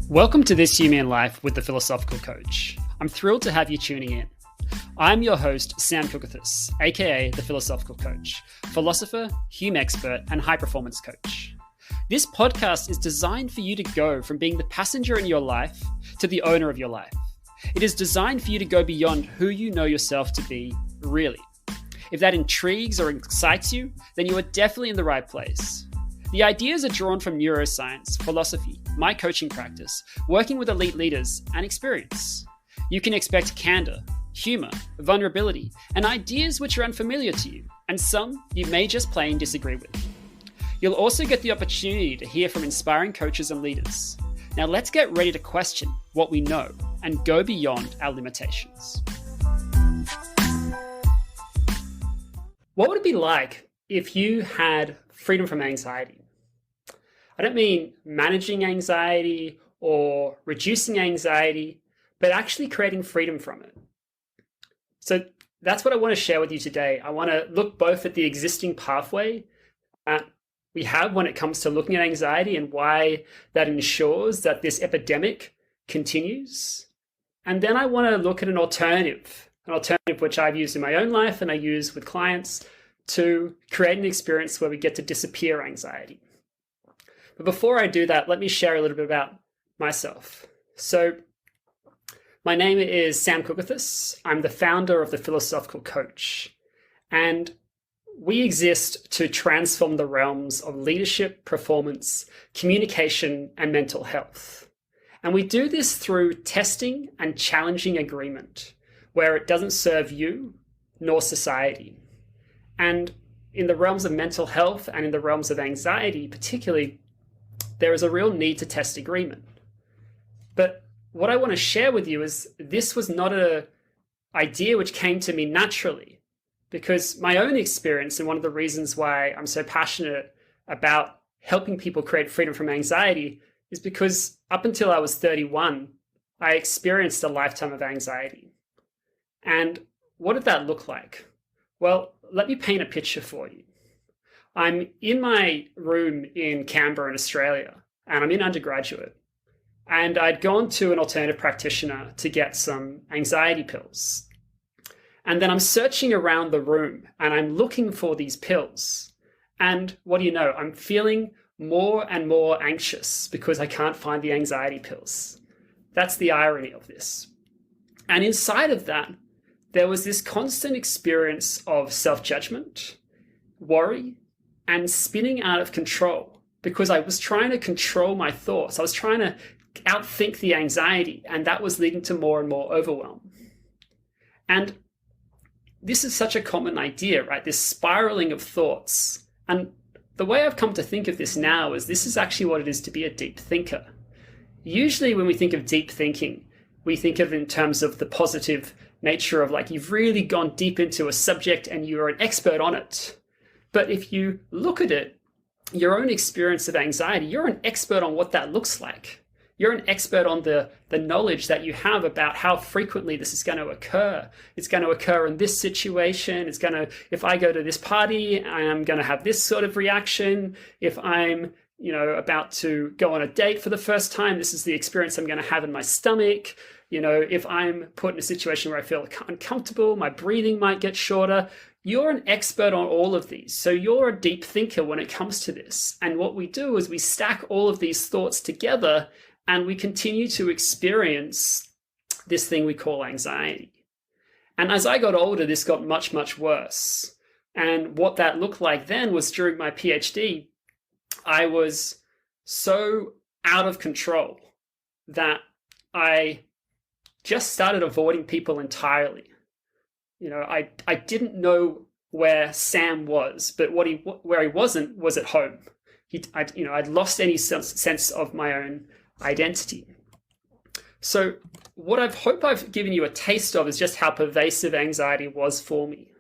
Welcome to This Humean Life with the Philosophical Coach. I'm thrilled to have you tuning in. I'm your host, Sam Kukathis, aka the Philosophical Coach, philosopher, Hume expert, and high-performance coach. This podcast is designed for you to go from being the passenger in your life to the owner of your life. It is designed for you to go beyond who you know yourself to be, really. If that intrigues or excites you, then you are definitely in the right place. The ideas are drawn from neuroscience, philosophy, my coaching practice, working with elite leaders, and experience. You can expect candor, humor, vulnerability, and ideas which are unfamiliar to you, and some you may just plain disagree with. You'll also get the opportunity to hear from inspiring coaches and leaders. Now let's get ready to question what we know and go beyond our limitations. What would it be like if you had freedom from anxiety? I don't mean managing anxiety or reducing anxiety, but actually creating freedom from it. So that's what I want to share with you today. I want to look both at the existing pathway that we have when it comes to looking at anxiety and why that ensures that this epidemic continues. And then I want to look at an alternative which I've used in my own life and I use with clients to create an experience where we get to disappear anxiety. But before I do that, let me share a little bit about myself. So my name is Sam Kukathis. I'm the founder of the Philosophical Coach. And we exist to transform the realms of leadership, performance, communication, and mental health. And we do this through testing and challenging agreement, where it doesn't serve you nor society. And in the realms of mental health and in the realms of anxiety, particularly, there is a real need to test agreement. But what I want to share with you is this was not an idea which came to me naturally, because my own experience, and one of the reasons why I'm so passionate about helping people create freedom from anxiety, is because up until I was 31, I experienced a lifetime of anxiety. And what did that look like? Well, let me paint a picture for you. I'm in my room in Canberra in Australia, and I'm in undergraduate. And I'd gone to an alternative practitioner to get some anxiety pills. And then I'm searching around the room and I'm looking for these pills. And what do you know? I'm feeling more and more anxious because I can't find the anxiety pills. That's the irony of this. And inside of that, there was this constant experience of self-judgment, worry, and spinning out of control because I was trying to control my thoughts. I was trying to outthink the anxiety, and that was leading to more and more overwhelm. And this is such a common idea, right? This spiraling of thoughts. And the way I've come to think of this now is this is actually what it is to be a deep thinker. Usually when we think of deep thinking, we think of it in terms of the positive nature of like you've really gone deep into a subject and you're an expert on it. But if you look at it, your own experience of anxiety, you're an expert on what that looks like. You're an expert on the knowledge that you have about how frequently this is going to occur. It's going to occur in this situation. If I go to this party, I'm going to have this sort of reaction. If I'm, about to go on a date for the first time, this is the experience I'm going to have in my stomach. If I'm put in a situation where I feel uncomfortable, my breathing might get shorter. You're an expert on all of these. So you're a deep thinker when it comes to this. And what we do is we stack all of these thoughts together and we continue to experience this thing we call anxiety. And as I got older, this got much, much worse. And what that looked like then was during my PhD, I was so out of control that I just started avoiding people entirely. I didn't know where Sam was, but where he wasn't was at home. I'd lost any sense of my own identity. So what I hope I've given you a taste of is just how pervasive anxiety was for me.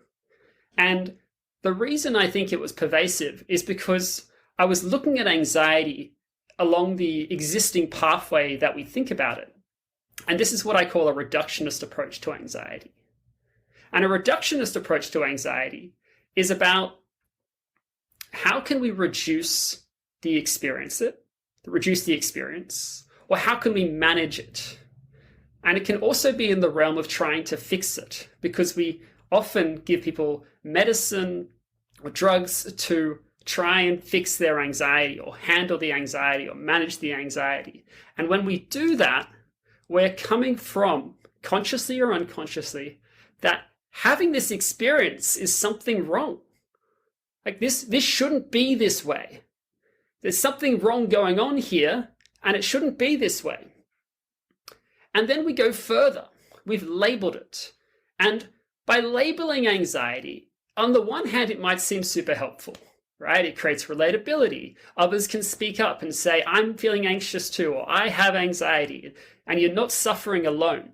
And the reason I think it was pervasive is because I was looking at anxiety along the existing pathway that we think about it. And this is what I call a reductionist approach to anxiety. And a reductionist approach to anxiety is about how can we reduce the experience, or how can we manage it? And it can also be in the realm of trying to fix it, because we often give people medicine or drugs to try and fix their anxiety or handle the anxiety or manage the anxiety. And when we do that, we're coming from, consciously or unconsciously, that having this experience is something wrong. Like this shouldn't be this way. There's something wrong going on here, and it shouldn't be this way. And then we go further. We've labeled it. And by labeling anxiety, on the one hand, it might seem super helpful, right? It creates relatability. Others can speak up and say, I'm feeling anxious too, or I have anxiety, and you're not suffering alone.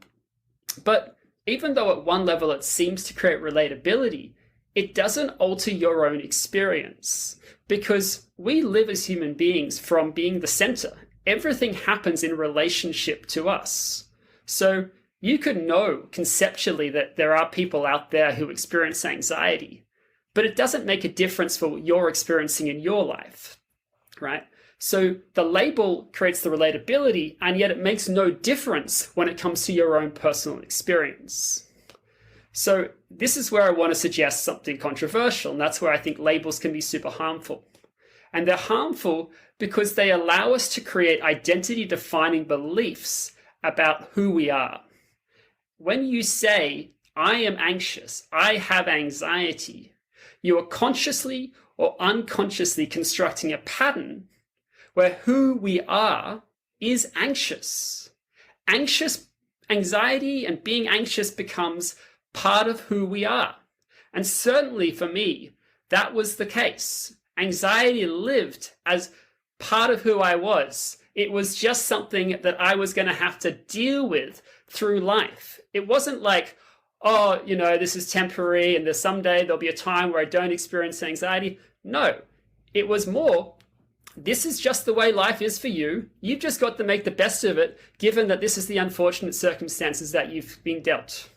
But even though at one level it seems to create relatability, it doesn't alter your own experience, because we live as human beings from being the center. Everything happens in relationship to us. So you could know conceptually that there are people out there who experience anxiety, but it doesn't make a difference for what you're experiencing in your life, right? So the label creates the relatability, and yet it makes no difference when it comes to your own personal experience. So this is where I want to suggest something controversial, and that's where I think labels can be super harmful. And they're harmful because they allow us to create identity-defining beliefs about who we are. When you say, I am anxious, I have anxiety, you are consciously or unconsciously constructing a pattern where who we are is anxious. Anxiety and being anxious becomes part of who we are. And certainly for me, that was the case. Anxiety lived as part of who I was. It was just something that I was going to have to deal with through life. It wasn't like, oh, this is temporary and someday there'll be a time where I don't experience anxiety. No, it was more, this is just the way life is for you. You've just got to make the best of it, given that this is the unfortunate circumstances that you've been dealt.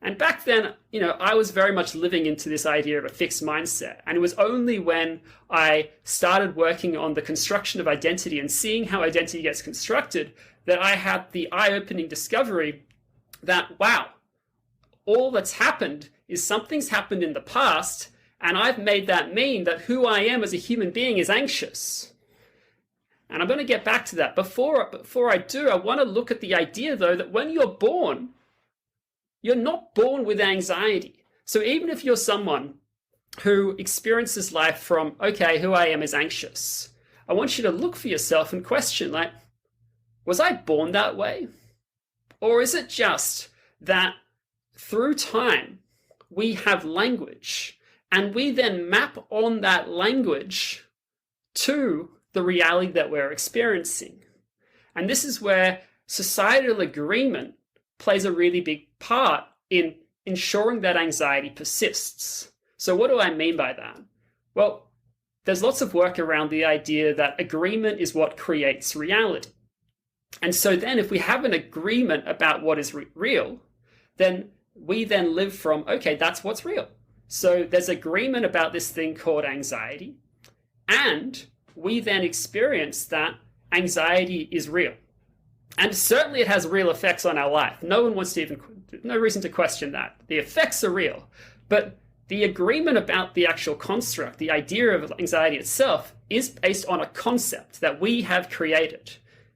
And back then, I was very much living into this idea of a fixed mindset. And it was only when I started working on the construction of identity and seeing how identity gets constructed that I had the eye-opening discovery that, wow, all that's happened is something's happened in the past, and I've made that mean that who I am as a human being is anxious. And I'm going to get back to that. Before I do, I want to look at the idea, though, that when you're born, you're not born with anxiety. So even if you're someone who experiences life from, okay, who I am is anxious, I want you to look for yourself and question, like, was I born that way? Or is it just that through time, we have language, and we then map on that language to the reality that we're experiencing? And this is where societal agreement plays a really big part in ensuring that anxiety persists. So what do I mean by that? Well, there's lots of work around the idea that agreement is what creates reality. And so then if we have an agreement about what is real, then we then live from, okay, that's what's real. So there's agreement about this thing called anxiety, and we then experience that anxiety is real. And certainly it has real effects on our life. No reason to question that. The effects are real. But the agreement about the actual construct, the idea of anxiety itself, is based on a concept that we have created.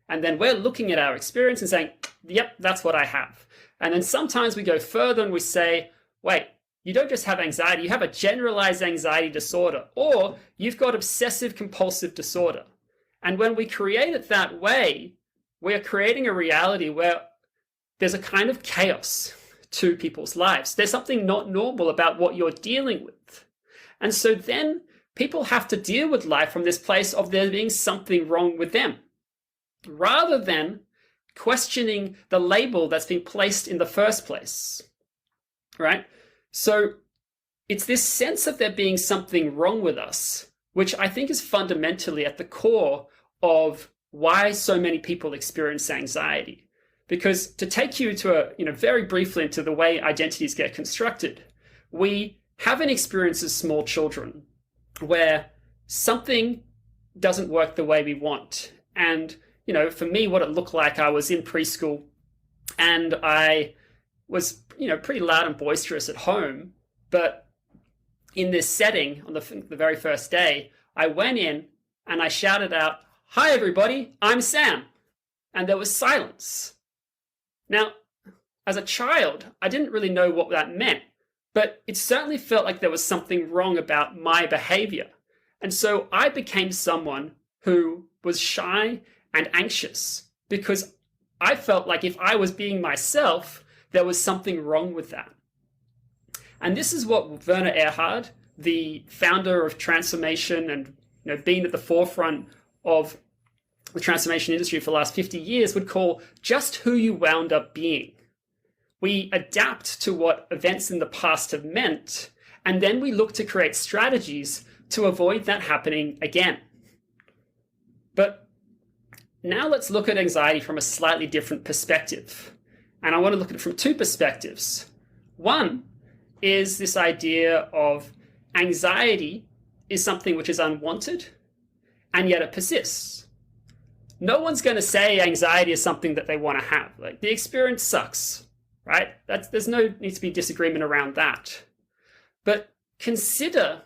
And then we're looking at our experience and saying, yep, that's what I have. And then sometimes we go further and we say, wait, you don't just have anxiety, you have a generalized anxiety disorder, or you've got obsessive compulsive disorder. And when we create it that way, we're creating a reality where there's a kind of chaos to people's lives. There's something not normal about what you're dealing with. And so then people have to deal with life from this place of there being something wrong with them, rather than questioning the label that's been placed in the first place, right? So it's this sense of there being something wrong with us, which I think is fundamentally at the core of why so many people experience anxiety. Because to take you to very briefly into the way identities get constructed, we have an experience as small children where something doesn't work the way we want. And for me, what it looked like, I was in preschool and I was, pretty loud and boisterous at home. But in this setting, on the very first day, I went in and I shouted out, "Hi, everybody, I'm Sam." And there was silence. Now, as a child, I didn't really know what that meant, but it certainly felt like there was something wrong about my behavior. And so I became someone who was shy and anxious because I felt like if I was being myself, there was something wrong with that. And this is what Werner Erhard, the founder of transformation and being at the forefront of the transformation industry for the last 50 years, would call just who you wound up being. We adapt to what events in the past have meant, and then we look to create strategies to avoid that happening again. But now let's look at anxiety from a slightly different perspective. And I want to look at it from two perspectives. One is this idea of anxiety is something which is unwanted, and yet it persists. No one's going to say anxiety is something that they want to have. Like, the experience sucks, right? There's no need to be disagreement around that. But consider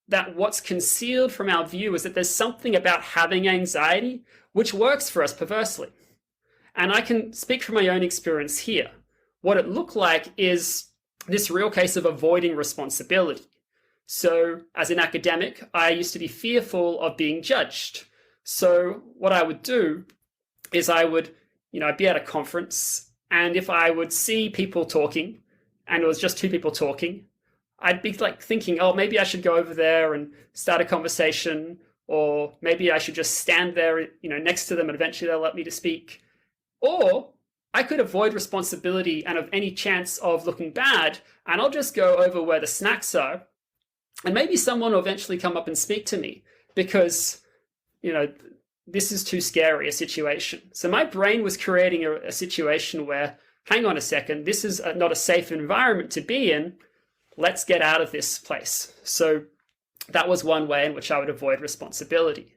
that what's concealed from our view is that there's something about having anxiety which works for us perversely. And I can speak from my own experience here. What it looked like is this real case of avoiding responsibility. So as an academic, I used to be fearful of being judged. So what I would do is I'd be at a conference, and if I would see people talking, and it was just two people talking, I'd be like thinking, oh, maybe I should go over there and start a conversation, or maybe I should just stand there, next to them, and eventually they'll let me to speak. Or I could avoid responsibility and of any chance of looking bad, and I'll just go over where the snacks are, and maybe someone will eventually come up and speak to me because, this is too scary a situation. So my brain was creating a situation where, hang on a second, this is not a safe environment to be in. Let's get out of this place. So that was one way in which I would avoid responsibility.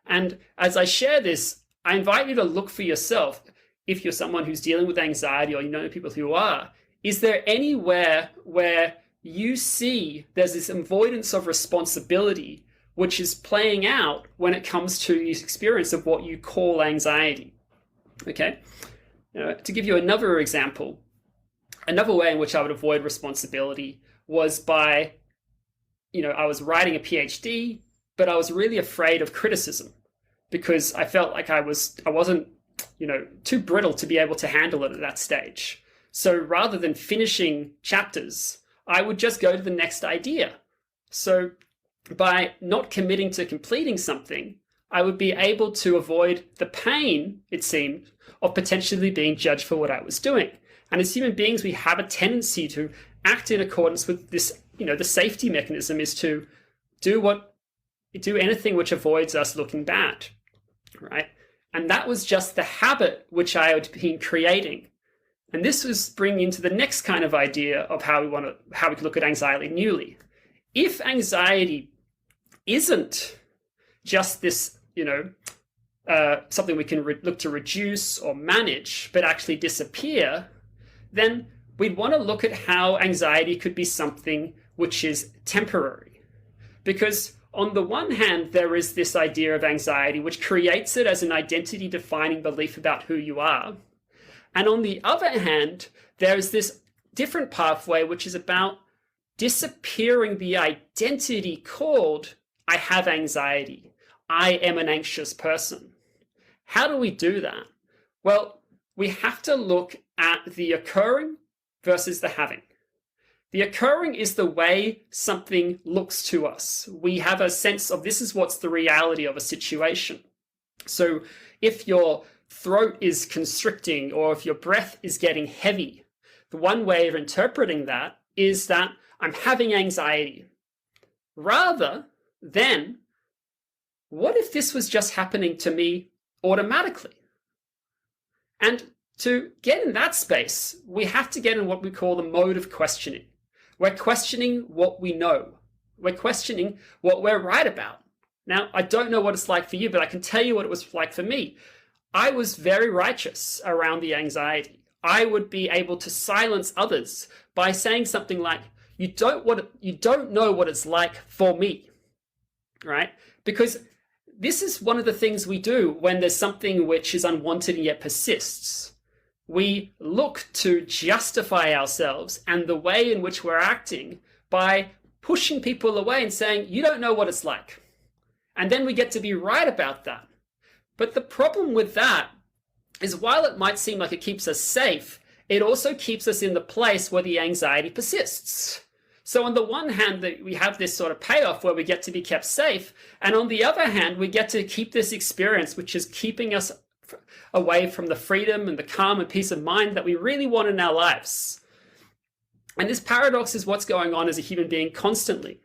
And as I share this, I invite you to look for yourself. If you're someone who's dealing with anxiety, or you know people who are, is there anywhere where you see there's this avoidance of responsibility which is playing out when it comes to this experience of what you call anxiety? Okay. To give you another example, another way in which I would avoid responsibility was by, I was writing a PhD, but I was really afraid of criticism because I felt like I wasn't, too brittle to be able to handle it at that stage. So rather than finishing chapters, I would just go to the next idea. So by not committing to completing something, I would be able to avoid the pain, it seemed, of potentially being judged for what I was doing. And as human beings, we have a tendency to act in accordance with this, the safety mechanism is to do anything which avoids us looking bad, right? And that was just the habit which I had been creating. And this was bringing into the next kind of idea of how we can look at anxiety newly. If anxiety isn't just this, something we can look to reduce or manage, but actually disappear, then we'd want to look at how anxiety could be something which is temporary. Because on the one hand, there is this idea of anxiety, which creates it as an identity-defining belief about who you are. And on the other hand, there's this different pathway, which is about disappearing the identity called, I have anxiety. I am an anxious person. How do we do that? Well, we have to look at the occurring versus the having. The occurring is the way something looks to us. We have a sense of this is what's the reality of a situation. So if your throat is constricting or if your breath is getting heavy, the one way of interpreting that is that I'm having anxiety. Rather than, what if this was just happening to me automatically? And to get in that space, we have to get in what we call the mode of questioning. We're questioning what we know. We're questioning what we're right about. Now, I don't know what it's like for you, but I can tell you what it was like for me. I was very righteous around the anxiety. I would be able to silence others by saying something like, you don't know what it's like for me, right? Because this is one of the things we do when there's something which is unwanted and yet persists. We look to justify ourselves and the way in which we're acting by pushing people away and saying, you don't know what it's like. And then we get to be right about that. But the problem with that is while it might seem like it keeps us safe, it also keeps us in the place where the anxiety persists. So on the one hand, we have this sort of payoff where we get to be kept safe. And on the other hand, we get to keep this experience, which is keeping us away from the freedom and the calm and peace of mind that we really want in our lives. And this paradox is what's going on as a human being constantly.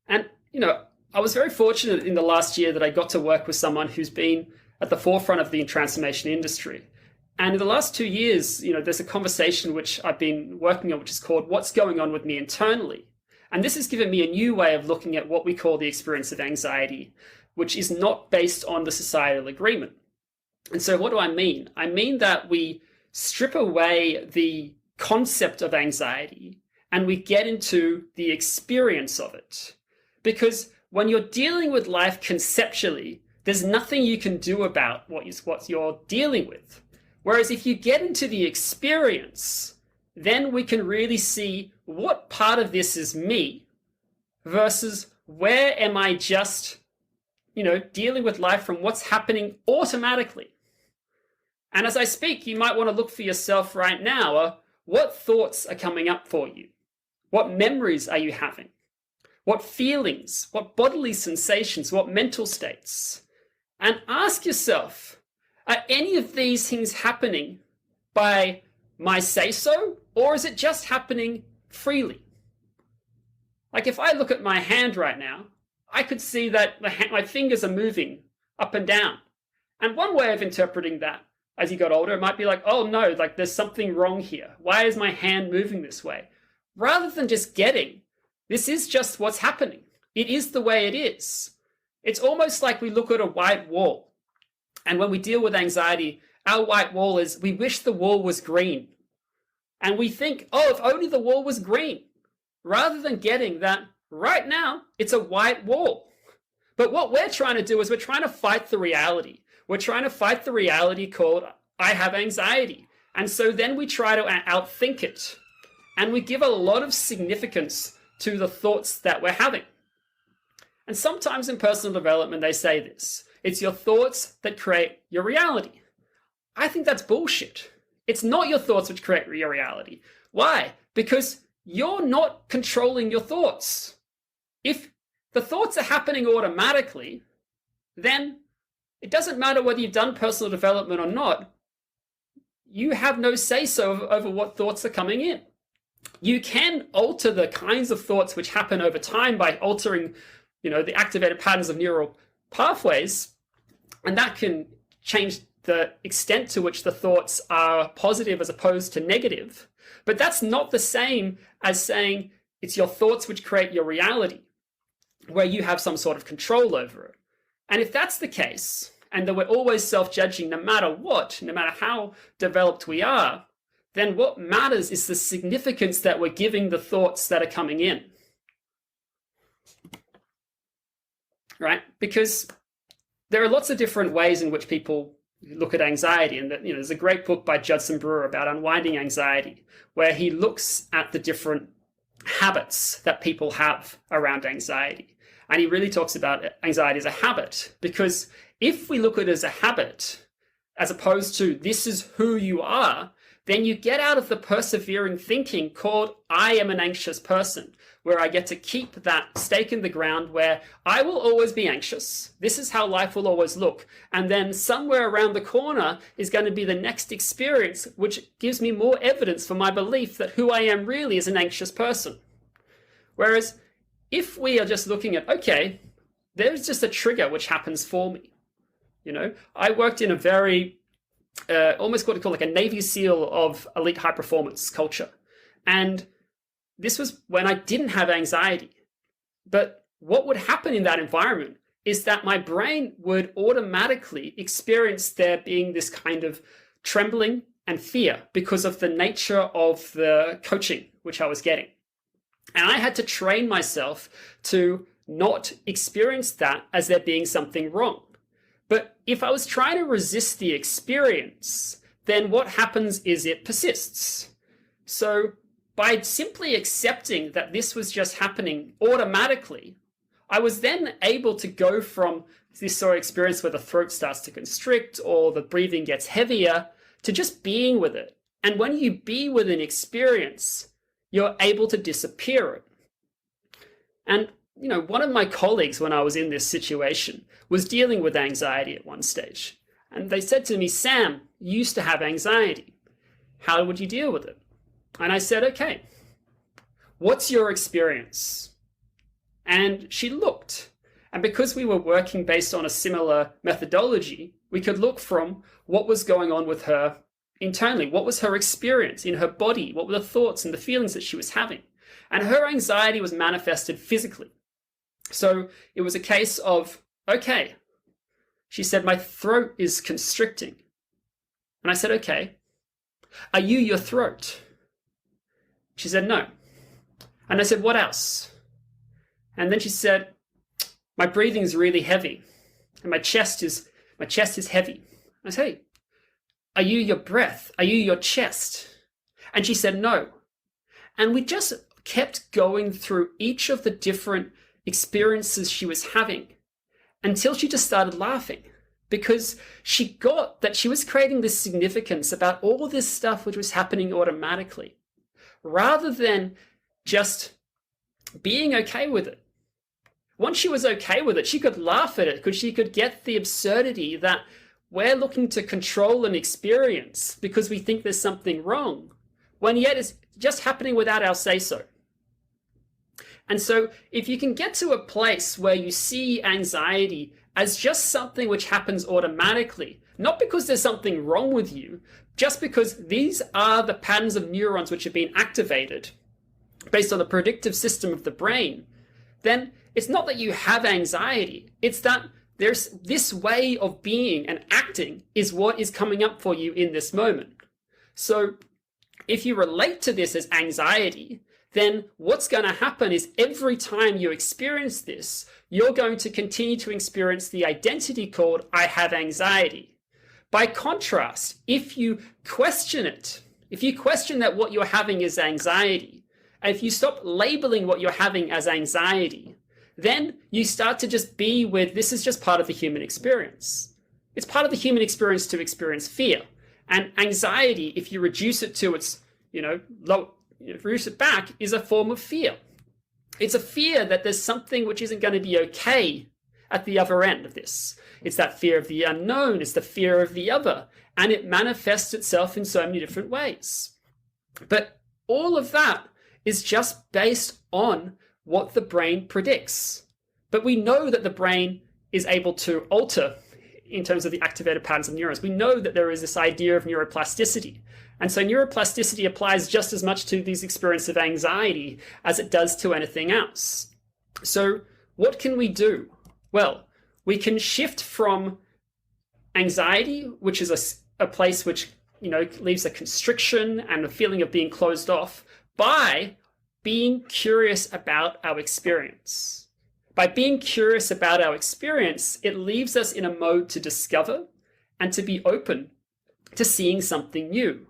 And, I was very fortunate in the last year that I got to work with someone who's been at the forefront of the transformation industry. And in the last 2 years, there's a conversation which I've been working on, which is called What's Going On With Me Internally? And this has given me a new way of looking at what we call the experience of anxiety, which is not based on the societal agreement. And so what do I mean? I mean that we strip away the concept of anxiety and we get into the experience of it. Because when you're dealing with life conceptually, there's nothing you can do about what you're dealing with. Whereas if you get into the experience, then we can really see what part of this is me versus where am I just, dealing with life from what's happening automatically. And as I speak, you might want to look for yourself right now. What thoughts are coming up for you? What memories are you having? What feelings? What bodily sensations? What mental states? And ask yourself, are any of these things happening by my say-so, or is it just happening freely? Like if I look at my hand right now, I could see that my fingers are moving up and down. And one way of interpreting that as you got older, it might be like, oh no, like there's something wrong here. Why is my hand moving this way? Rather than just getting, this is just what's happening. It is the way it is. It's almost like we look at a white wall. And when we deal with anxiety, our white wall is, we wish the wall was green. And we think, oh, if only the wall was green. Rather than getting that right now, it's a white wall. But what we're trying to do is we're trying to fight the reality. We're trying to fight the reality called, I have anxiety. And so then we try to outthink it. And we give a lot of significance to the thoughts that we're having. And sometimes in personal development, they say this. It's your thoughts that create your reality. I think that's bullshit. It's not your thoughts which create your reality. Why? Because you're not controlling your thoughts. If the thoughts are happening automatically, then it doesn't matter whether you've done personal development or not. You have no say-so over what thoughts are coming in. You can alter the kinds of thoughts which happen over time by altering, the activated patterns of neural pathways, and that can change the extent to which the thoughts are positive as opposed to negative. But that's not the same as saying it's your thoughts which create your reality, where you have some sort of control over it. And if that's the case, and that we're always self-judging no matter what, no matter how developed we are, then what matters is the significance that we're giving the thoughts that are coming in. Right? Because there are lots of different ways in which people look at anxiety. And there's a great book by Judson Brewer about Unwinding Anxiety, where he looks at the different habits that people have around anxiety. And he really talks about anxiety as a habit, because if we look at it as a habit, as opposed to this is who you are, then you get out of the persevering thinking called I am an anxious person, where I get to keep that stake in the ground where I will always be anxious. This is how life will always look. And then somewhere around the corner is going to be the next experience, which gives me more evidence for my belief that who I am really is an anxious person. Whereas if we are just looking at, okay, there's just a trigger which happens for me. I worked in a very almost what we call like a Navy SEAL of elite high performance culture. And this was when I didn't have anxiety. But what would happen in that environment is that my brain would automatically experience there being this kind of trembling and fear because of the nature of the coaching which I was getting. And I had to train myself to not experience that as there being something wrong. But if I was trying to resist the experience, then what happens is it persists. So by simply accepting that this was just happening automatically, I was then able to go from this sort of experience where the throat starts to constrict or the breathing gets heavier to just being with it. And when you be with an experience, you're able to disappear it. And one of my colleagues when I was in this situation was dealing with anxiety at one stage. And they said to me, Sam, you used to have anxiety. How would you deal with it? And I said, okay, what's your experience? And she looked. And because we were working based on a similar methodology, we could look from what was going on with her internally. What was her experience in her body? What were the thoughts and the feelings that she was having? And her anxiety was manifested physically. So it was a case of, okay, she said, my throat is constricting. And I said, okay, are you your throat? She said, no. And I said, what else? And then she said, my breathing is really heavy and my chest is heavy. I said, hey, are you your breath? Are you your chest? And she said, no. And we just kept going through each of the different experiences she was having until she just started laughing, because she got that she was creating this significance about all this stuff which was happening automatically, rather than just being okay with it. Once she was okay with it, she could laugh at it because she could get the absurdity that we're looking to control an experience because we think there's something wrong, when yet it's just happening without our say-so. And so if you can get to a place where you see anxiety as just something which happens automatically, not because there's something wrong with you, just because these are the patterns of neurons which have been activated based on the predictive system of the brain, then it's not that you have anxiety. It's that there's this way of being and acting is what is coming up for you in this moment. So if you relate to this as anxiety, then what's going to happen is every time you experience this, you're going to continue to experience the identity called I have anxiety. By contrast, if you question it, if you question that what you're having is anxiety, and if you stop labeling what you're having as anxiety, then you start to just be with, this is just part of the human experience. It's part of the human experience to experience fear. And anxiety, if you reduce it to its, reduce it back, is a form of fear. It's a fear that there's something which isn't going to be okay at the other end of this. It's that fear of the unknown. It's the fear of the other. And it manifests itself in so many different ways. But all of that is just based on what the brain predicts. But we know that the brain is able to alter in terms of the activated patterns of neurons. We know that there is this idea of neuroplasticity. And so neuroplasticity applies just as much to these experiences of anxiety as it does to anything else. So what can we do? Well, we can shift from anxiety, which is a place which leaves a constriction and a feeling of being closed off, by being curious about our experience. By being curious about our experience, it leaves us in a mode to discover and to be open to seeing something new.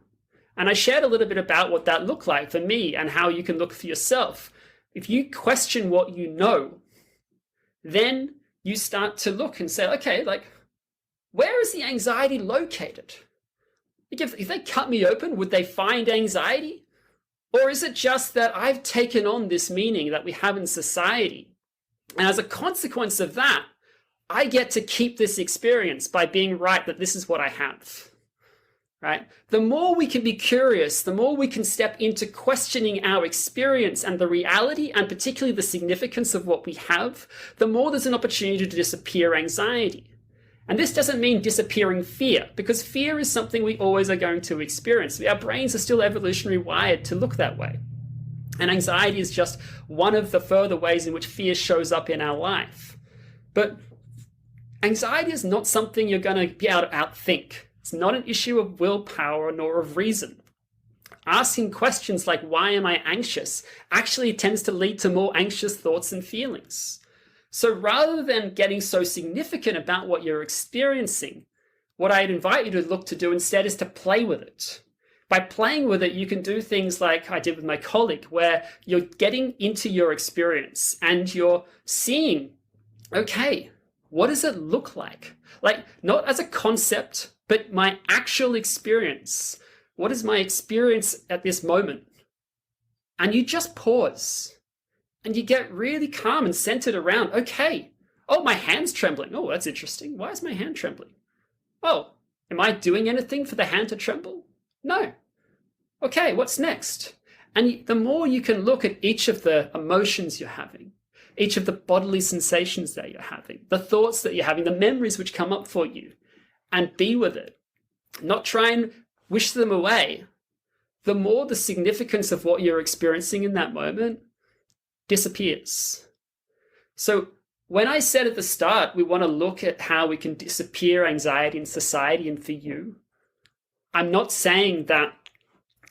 And I shared a little bit about what that looked like for me and how you can look for yourself. If you question what you know, then you start to look and say, okay, where is the anxiety located? If they cut me open, would they find anxiety? Or is it just that I've taken on this meaning that we have in society? And as a consequence of that, I get to keep this experience by being right that this is what I have. Right? The more we can be curious, the more we can step into questioning our experience and the reality, and particularly the significance of what we have, the more there's an opportunity to disappear anxiety. And this doesn't mean disappearing fear, because fear is something we always are going to experience. Our brains are still evolutionary wired to look that way. And anxiety is just one of the further ways in which fear shows up in our life. But Anxiety is not something you're going to be able to outthink. It's not an issue of willpower nor of reason. Asking questions like, why am I anxious, actually tends to lead to more anxious thoughts and feelings. So rather than getting so significant about what you're experiencing, what I'd invite you to look to do instead is to play with it. By playing with it, you can do things like I did with my colleague, where you're getting into your experience and you're seeing, okay, what does it look like? Like, not as a concept, but my actual experience. What is my experience at this moment? And you just pause and you get really calm and centered around, okay, oh, my hand's trembling. Oh, that's interesting. Why is my hand trembling? Oh, am I doing anything for the hand to tremble? No. Okay, what's next? And the more you can look at each of the emotions you're having, each of the bodily sensations that you're having, the thoughts that you're having, the memories which come up for you, and be with it, not try and wish them away, the more the significance of what you're experiencing in that moment disappears. So when I said at the start, we want to look at how we can disappear anxiety in society and for you, I'm not saying that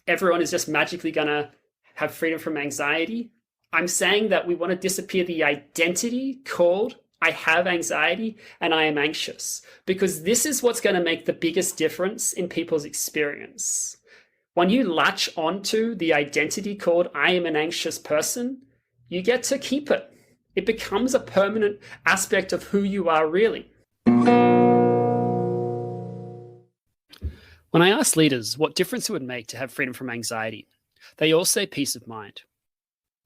everyone is just magically going to have freedom from anxiety. I'm saying that we want to disappear the identity called I have anxiety and I am anxious, because this is what's going to make the biggest difference in people's experience. When you latch onto the identity called I am an anxious person, you get to keep it. It becomes a permanent aspect of who you are really. When I ask leaders what difference it would make to have freedom from anxiety, they all say peace of mind.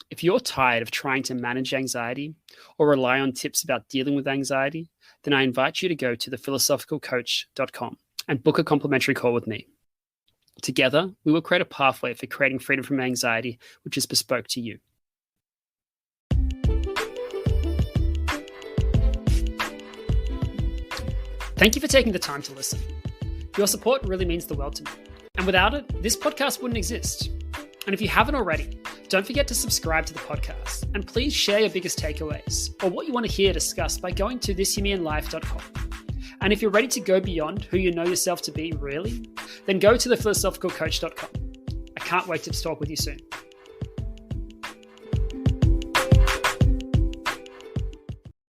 If you're tired of trying to manage anxiety or rely on tips about dealing with anxiety, then I invite you to go to thephilosophicalcoach.com and book a complimentary call with me. Together, we will create a pathway for creating freedom from anxiety, which is bespoke to you. Thank you for taking the time to listen. Your support really means the world to me. And without it, this podcast wouldn't exist. And if you haven't already, don't forget to subscribe to the podcast. And please share your biggest takeaways or what you want to hear discussed by going to thishumeanlife.com. And if you're ready to go beyond who you know yourself to be really, then go to thephilosophicalcoach.com. I can't wait to talk with you soon.